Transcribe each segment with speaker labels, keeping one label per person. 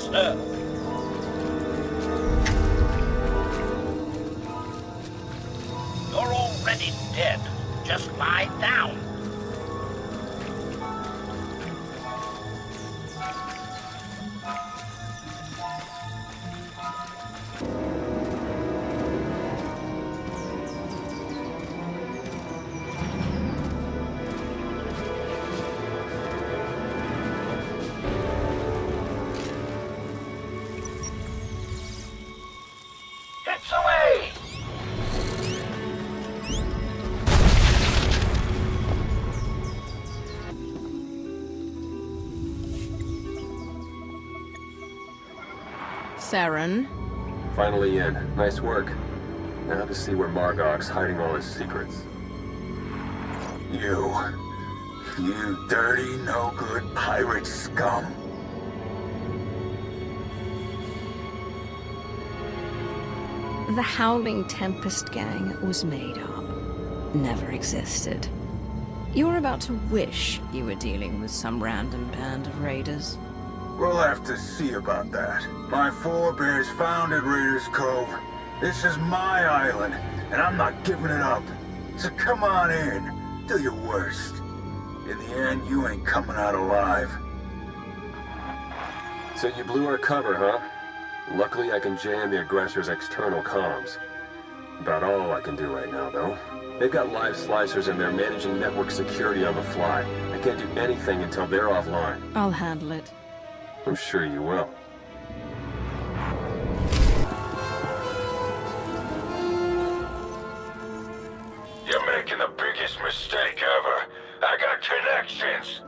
Speaker 1: sir. You're already dead. Just lie down. It's away!
Speaker 2: Theron?
Speaker 3: Finally in. Nice work. Now to see where Margok's hiding all his secrets.
Speaker 4: You dirty, no-good pirate scum.
Speaker 2: The Howling Tempest Gang was made up. Never existed. You're about to wish you were dealing with some random band of raiders.
Speaker 4: We'll have to see about that. My forebears founded Raiders Cove. This is my island, and I'm not giving it up. So come on in. Do your worst. In the end, you ain't coming out alive.
Speaker 3: So you blew our cover, huh? Luckily, I can jam the aggressor's external comms. About all I can do right now, though. They've got live slicers and they're managing network security on the fly. I can't do anything until they're offline.
Speaker 2: I'll handle it.
Speaker 3: I'm sure you will.
Speaker 4: You're making the biggest mistake ever. I got connections.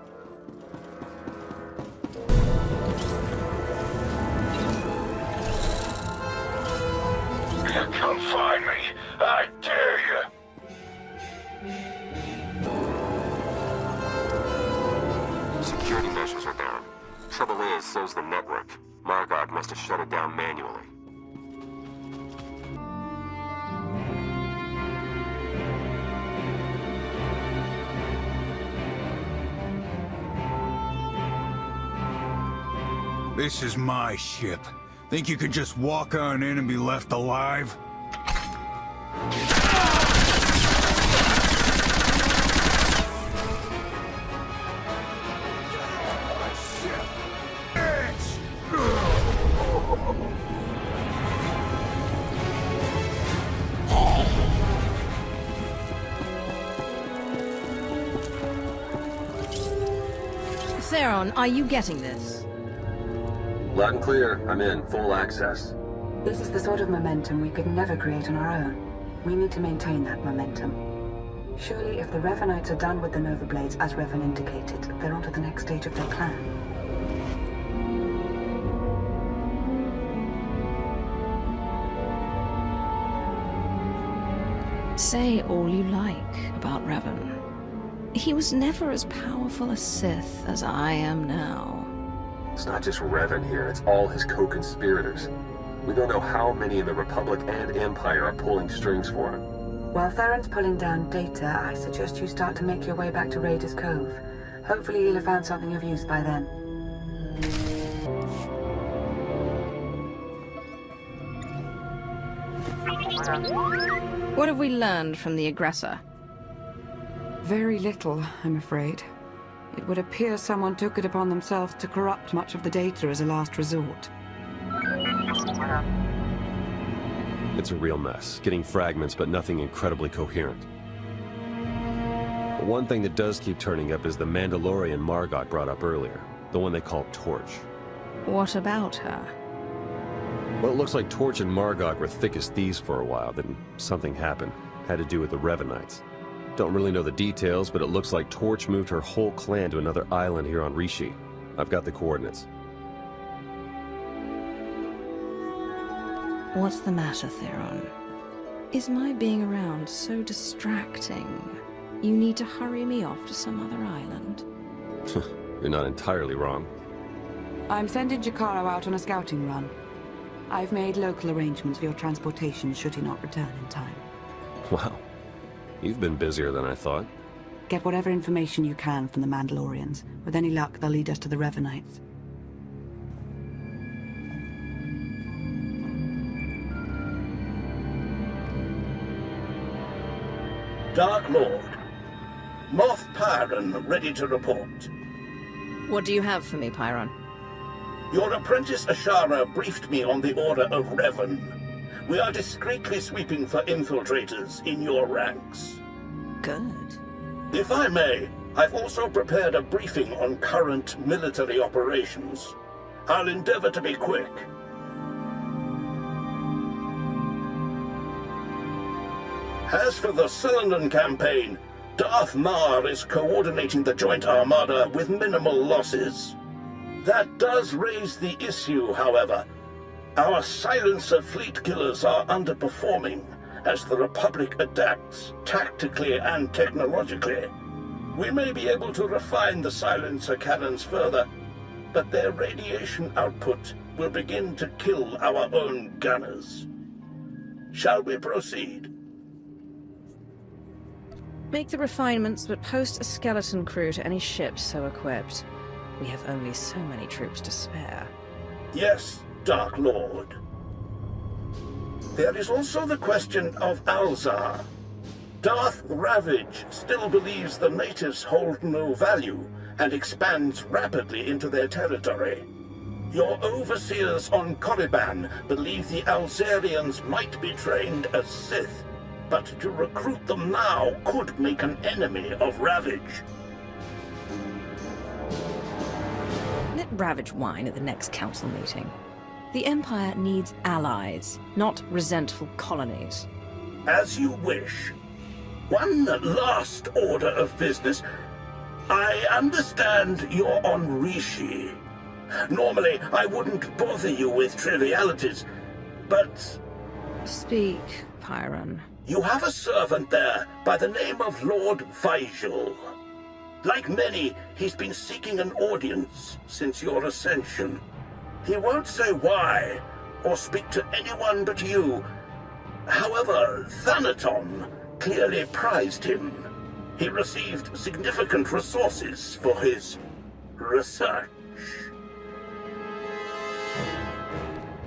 Speaker 4: Come find me. I dare you.
Speaker 3: Security measures are down. Trouble is, so's the network. Margok must have shut it down manually.
Speaker 4: This is my ship. Think you could just walk on in and be left alive?
Speaker 2: Theron, are you getting this?
Speaker 3: Loud and clear. I'm in. Full access.
Speaker 5: This is the sort of momentum we could never create on our own. We need to maintain that momentum. Surely if the Revanites are done with the Nova Blades, as Revan indicated, they're on to the next stage of their plan.
Speaker 2: Say all you like about Revan. He was never as powerful a Sith as I am now.
Speaker 3: It's not just Revan here, it's all his co-conspirators. We don't know how many in the Republic and Empire are pulling strings for him.
Speaker 5: While Theron's pulling down data, I suggest you start to make your way back to Raiders Cove. Hopefully he'll have found something of use by then.
Speaker 2: What have we learned from the aggressor?
Speaker 6: Very little, I'm afraid. It would appear someone took it upon themselves to corrupt much of the data as a last resort.
Speaker 3: It's a real mess, getting fragments but nothing incredibly coherent. But one thing that does keep turning up is the Mandalorian Margok brought up earlier, the one they call Torch.
Speaker 2: What about her?
Speaker 3: Well, it looks like Torch and Margok were thick as thieves for a while, then something happened. Had to do with the Revanites. Don't really know the details, but it looks like Torch moved her whole clan to another island here on Rishi. I've got the coordinates.
Speaker 2: What's the matter, Theron? Is my being around so distracting? You need to hurry me off to some other island?
Speaker 3: You're not entirely wrong.
Speaker 6: I'm sending Jakaro out on a scouting run. I've made local arrangements for your transportation should he not return in time.
Speaker 3: Wow. You've been busier than I thought.
Speaker 6: Get whatever information you can from the Mandalorians. With any luck, they'll lead us to the Revanites.
Speaker 1: Dark Lord. Moff Pyron ready to report.
Speaker 2: What do you have for me, Pyron?
Speaker 1: Your apprentice Ashara briefed me on the order of Revan. We are discreetly sweeping for infiltrators in your ranks.
Speaker 2: Good.
Speaker 1: If I may, I've also prepared a briefing on current military operations. I'll endeavor to be quick. As for the Sulanan campaign, Darth Mar is coordinating the Joint Armada with minimal losses. That does raise the issue, however. Our silencer fleet killers are underperforming as the Republic adapts tactically and technologically. We may be able to refine the silencer cannons further, but their radiation output will begin to kill our own gunners. Shall we proceed?
Speaker 2: Make the refinements, but post a skeleton crew to any ships so equipped. We have only so many troops to spare.
Speaker 1: Yes, Dark Lord. There is also the question of Alzar. Darth Ravage still believes the natives hold no value and expands rapidly into their territory. Your overseers on Korriban believe the Alzarians might be trained as Sith, but to recruit them now could make an enemy of Ravage.
Speaker 2: Let Ravage whine at the next council meeting. The Empire needs allies, not resentful colonies.
Speaker 1: As you wish. One last order of business. I understand you're on Rishi. Normally, I wouldn't bother you with trivialities, but
Speaker 2: Speak, Pyron.
Speaker 1: you have a servant there by the name of Lord Vigil. Like many, he's been seeking an audience since your ascension. He won't say why, or speak to anyone but you. However, Thanaton clearly prized him. He received significant resources for his research.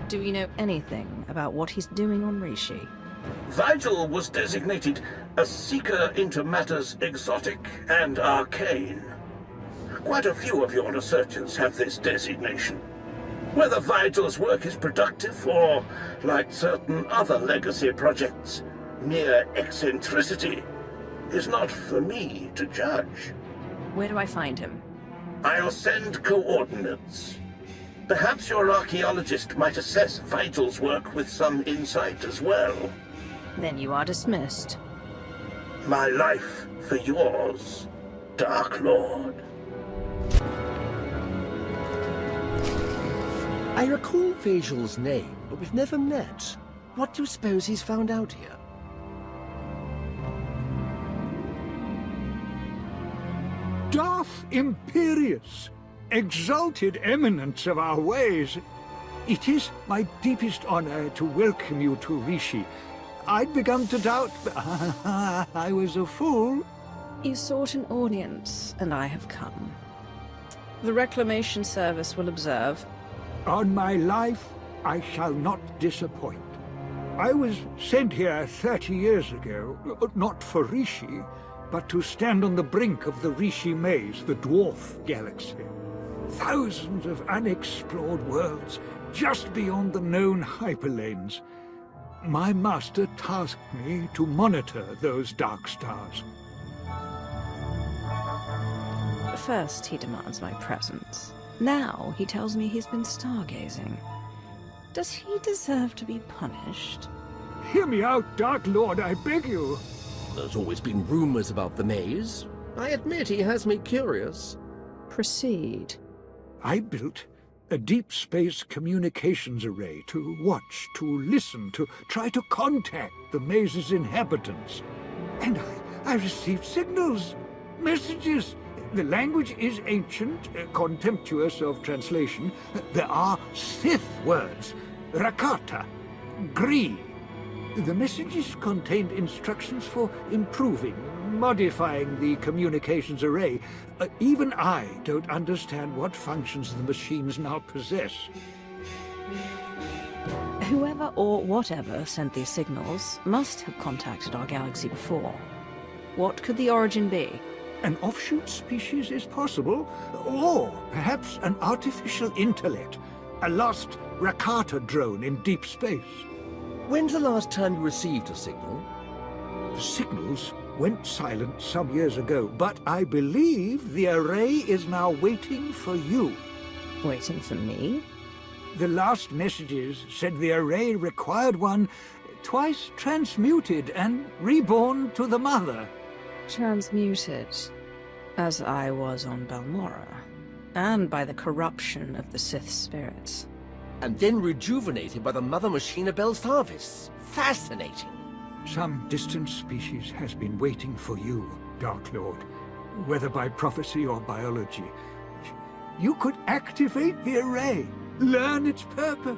Speaker 2: Do you know anything about what he's doing on Rishi?
Speaker 1: Vigil was designated a seeker into matters exotic and arcane. Quite a few of your researchers have this designation. Whether Vigil's work is productive or, like certain other legacy projects, mere eccentricity is not for me to judge.
Speaker 2: Where do I find him?
Speaker 1: I'll send coordinates. Perhaps your archaeologist might assess Vigil's work with some insight as well.
Speaker 2: Then you are dismissed.
Speaker 1: My life for yours, Dark Lord.
Speaker 7: I recall Vigil's name, but we've never met. What do you suppose he's found out here?
Speaker 8: Darth Imperius, exalted eminence of our ways. It is my deepest honor to welcome you to Rishi. I'd begun to doubt, but I was a fool.
Speaker 2: You sought an audience, and I have come. The Reclamation Service will observe.
Speaker 8: On my life, I shall not disappoint. I was sent here 30 years ago, not for Rishi, but to stand on the brink of the Rishi Maze, the dwarf galaxy. Thousands of unexplored worlds just beyond the known hyperlanes. My master tasked me to monitor those dark stars.
Speaker 2: First, he demands my presence. Now, he tells me he's been stargazing. Does he deserve to be punished?
Speaker 8: Hear me out, Dark Lord, I beg you.
Speaker 7: There's always been rumors about the maze. I admit he has me curious.
Speaker 2: Proceed.
Speaker 8: I built a deep space communications array to watch, to listen, to try to contact the maze's inhabitants. And I received signals, messages. The language is ancient, contemptuous of translation. There are Sith words, Rakata, Gree. The messages contained instructions for improving, modifying the communications array. Even I don't understand what functions the machines now possess.
Speaker 2: Whoever or whatever sent these signals must have contacted our galaxy before. What could the origin be?
Speaker 8: An offshoot species is possible, or perhaps an artificial intellect, a lost Rakata drone in deep space.
Speaker 7: When's the last time you received a signal?
Speaker 8: The signals went silent some years ago, but I believe the array is now waiting for you.
Speaker 2: Waiting for me?
Speaker 8: The last messages said the array required one twice transmuted and reborn to the mother.
Speaker 2: Transmuted, as I was on Balmora, and by the corruption of the Sith spirits.
Speaker 7: And then rejuvenated by the mother machine of Belsavis. Fascinating.
Speaker 8: Some distant species has been waiting for you, Dark Lord, whether by prophecy or biology. You could activate the array, learn its purpose.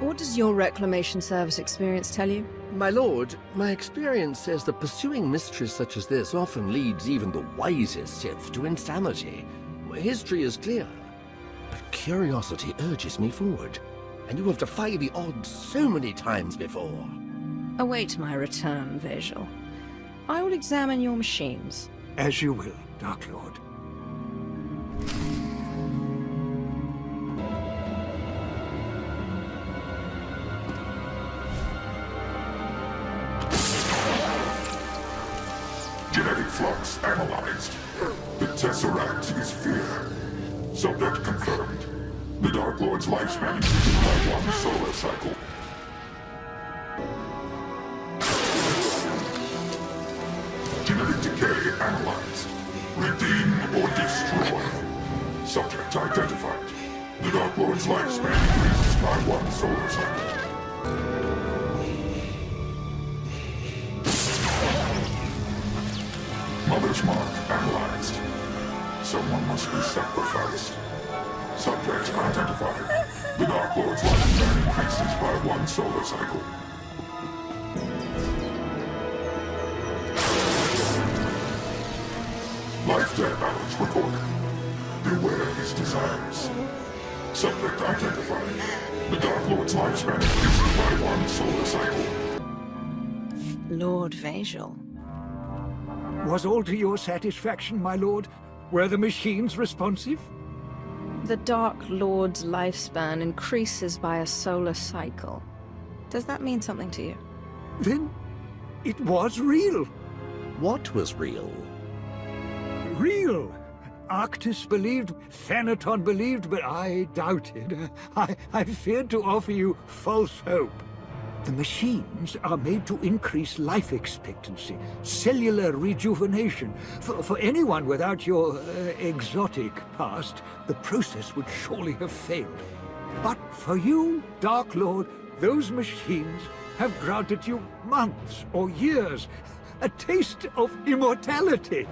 Speaker 2: What does your Reclamation Service experience tell you?
Speaker 7: My lord, my experience says that pursuing mysteries such as this often leads even the wisest Sith to insanity. History is clear, but curiosity urges me forward, and you have defied the odds so many times before.
Speaker 2: Await my return, Vejal. I will examine your machines.
Speaker 8: As you will, Dark Lord.
Speaker 9: Genetic flux analyzed. The Tesseract is fear. Subject confirmed. The Dark Lord's lifespan increases by 1 solar cycle. Genetic decay analyzed. Redeem or destroy. Subject identified. The Dark Lord's lifespan increases by 1 solar cycle. Mother's mark analyzed. Someone must be sacrificed. Subject identified. The Dark Lord's lifespan increases by 1 solar cycle. Life-death balance recorded. Beware his desires. Subject identified. The Dark Lord's lifespan increases by 1 solar cycle.
Speaker 2: Lord Vejal.
Speaker 8: Was all to your satisfaction, my lord? Were the machines responsive?
Speaker 2: The Dark Lord's lifespan increases by a solar cycle. Does that mean something to you?
Speaker 8: Then it was real.
Speaker 7: What was real?
Speaker 8: Real. Arctis believed, Thanaton believed, but I doubted. I feared to offer you false hope. The machines are made to increase life expectancy, cellular rejuvenation. For anyone without your exotic past, the process would surely have failed. But for you, Dark Lord, those machines have granted you months or years, a taste of immortality.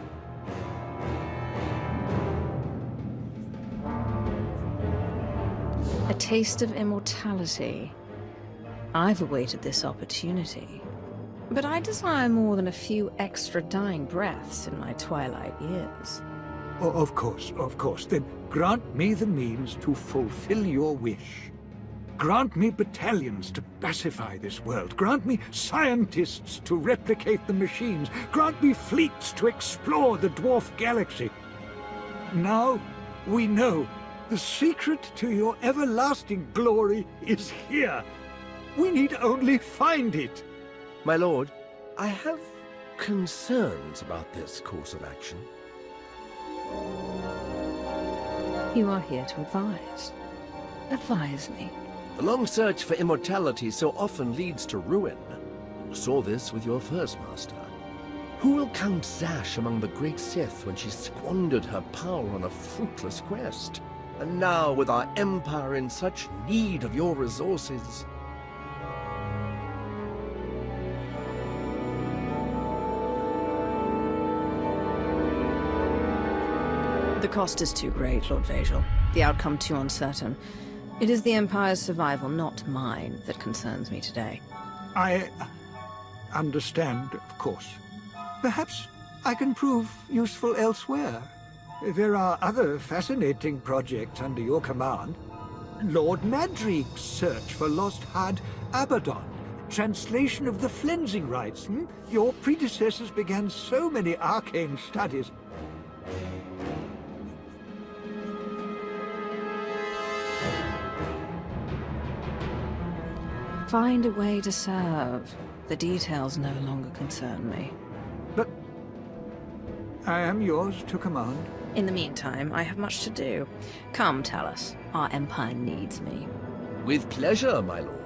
Speaker 2: A taste of immortality. I've awaited this opportunity. But I desire more than a few extra dying breaths in my twilight years.
Speaker 8: Oh, of course. Then grant me the means to fulfill your wish. Grant me battalions to pacify this world. Grant me scientists to replicate the machines. Grant me fleets to explore the dwarf galaxy. Now we know the secret to your everlasting glory is here. We need only find it.
Speaker 7: My lord, I have concerns about this course of action.
Speaker 2: You are here to advise. Advise me.
Speaker 7: The long search for immortality so often leads to ruin. You saw this with your first master. Who will count Zash among the great Sith when she squandered her power on a fruitless quest? And now, with our empire in such need of your resources...
Speaker 2: The cost is too great, Lord Vejal. The outcome too uncertain. It is the Empire's survival, not mine, that concerns me today.
Speaker 8: I understand, of course. Perhaps I can prove useful elsewhere. There are other fascinating projects under your command. Lord Madrig's search for lost Had Abaddon. translation of the Flensing rites. Your predecessors began so many arcane studies.
Speaker 2: Find a way to serve. The details no longer concern me.
Speaker 8: But I am yours to command.
Speaker 2: In the meantime, I have much to do. Come, tell us. Our empire needs me.
Speaker 7: With pleasure, my lord.